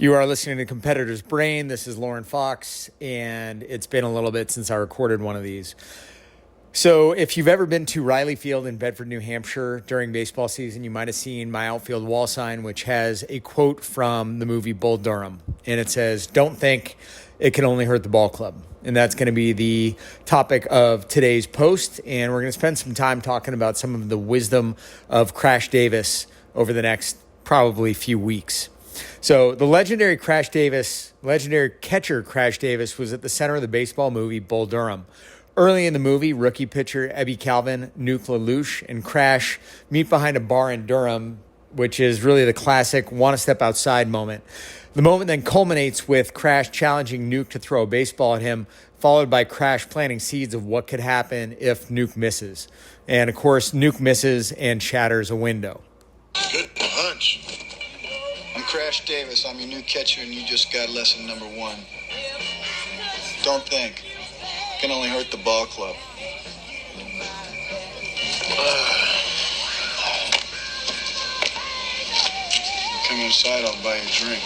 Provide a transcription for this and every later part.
You are listening to Competitor's Brain. This is Lauren Fox, and it's been a little bit since I recorded one of these. So if you've ever been to Riley Field in Bedford, New Hampshire during baseball season, you might have seen my outfield wall sign, which has a quote from the movie Bull Durham. And it says, "Don't think it can only hurt the ball club." And that's going to be the topic of today's post. And we're going to spend some time talking about some of the wisdom of Crash Davis over the next probably few weeks. So the legendary catcher Crash Davis was at the center of the baseball movie Bull Durham. Early in the movie, rookie pitcher Ebby Calvin, Nuke, LaLoosh and Crash meet behind a bar in Durham, which is really the classic want to step outside moment. The moment then culminates with Crash challenging Nuke to throw a baseball at him, followed by Crash planting seeds of what could happen if Nuke misses. And of course, Nuke misses and shatters a window. Good punch. I'm Crash Davis. I'm your new catcher, and you just got lesson number one. Don't think. It can only hurt the ball club. Come inside, I'll buy you a drink.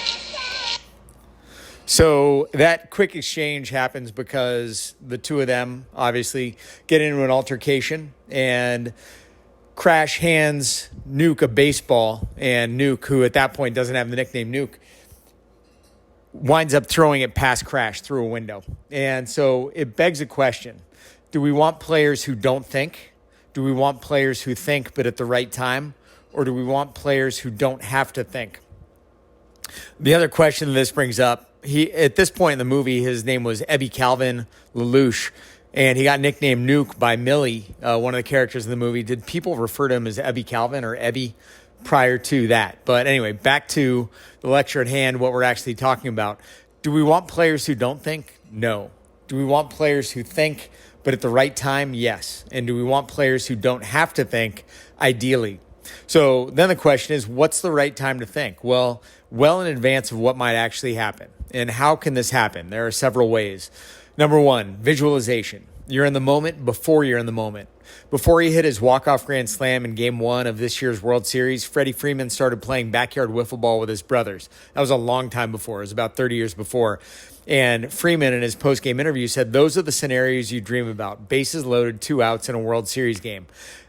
So that quick exchange happens because the two of them obviously get into an altercation, and Crash hands Nuke a baseball, and Nuke, who at that point doesn't have the nickname Nuke, winds up throwing it past Crash through a window. And so it begs a question. Do we want players who don't think? Do we want players who think but at the right time? Or do we want players who don't have to think? The other question this brings up, at this point in the movie, his name was Ebby Calvin, LaLoosh, and he got nicknamed Nuke by Millie, one of the characters in the movie. Did people refer to him as Ebby Calvin or Ebby prior to that? But anyway, back to the lecture at hand, what we're actually talking about. Do we want players who don't think? No. Do we want players who think, but at the right time? Yes. And do we want players who don't have to think? Ideally. So then the question is, what's the right time to think? Well in advance of what might actually happen. And how can this happen? There are several ways. Number one, visualization. You're in the moment before you're in the moment. Before he hit his walk-off grand slam in Game 1 of this year's World Series, Freddie Freeman started playing backyard wiffle ball with his brothers. That was a long time before. It was about 30 years before. And Freeman, in his post-game interview, said, "Those are the scenarios you dream about. Bases loaded, 2 outs in a World Series game."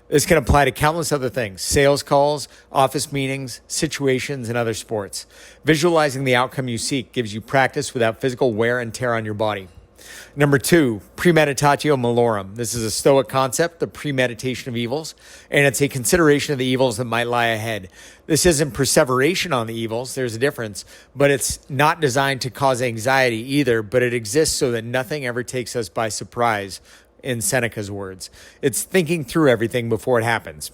This can apply to countless other things: sales calls, office meetings, situations, and other sports. Visualizing the outcome you seek gives you practice without physical wear and tear on your body. Number 2, premeditatio malorum. This is a Stoic concept, the premeditation of evils, and it's a consideration of the evils that might lie ahead. This isn't perseveration on the evils, there's a difference, but it's not designed to cause anxiety either, but it exists so that nothing ever takes us by surprise, in Seneca's words. It's thinking through everything before it happens.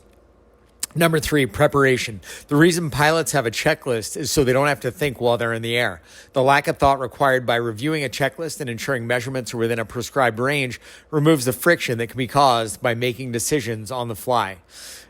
Number 3, preparation. The reason pilots have a checklist is so they don't have to think while they're in the air. The lack of thought required by reviewing a checklist and ensuring measurements are within a prescribed range removes the friction that can be caused by making decisions on the fly.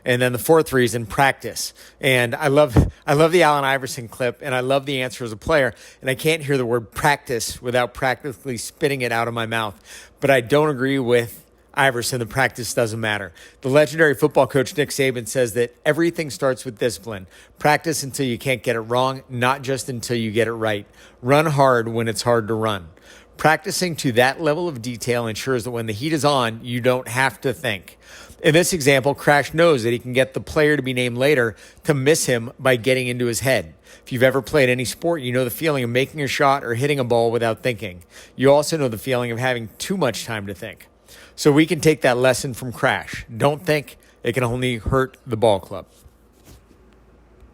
And then the 4th reason, practice. And I love the Allen Iverson clip, and I love the answer as a player, and I can't hear the word practice without practically spitting it out of my mouth. But I don't agree with Iverson, the practice doesn't matter. The legendary football coach Nick Saban says that everything starts with discipline. Practice until you can't get it wrong, not just until you get it right. Run hard when it's hard to run. Practicing to that level of detail ensures that when the heat is on, you don't have to think. In this example, Crash knows that he can get the player to be named later to miss him by getting into his head. If you've ever played any sport, you know the feeling of making a shot or hitting a ball without thinking. You also know the feeling of having too much time to think. So we can take that lesson from Crash. Don't think. It can only hurt the ball club.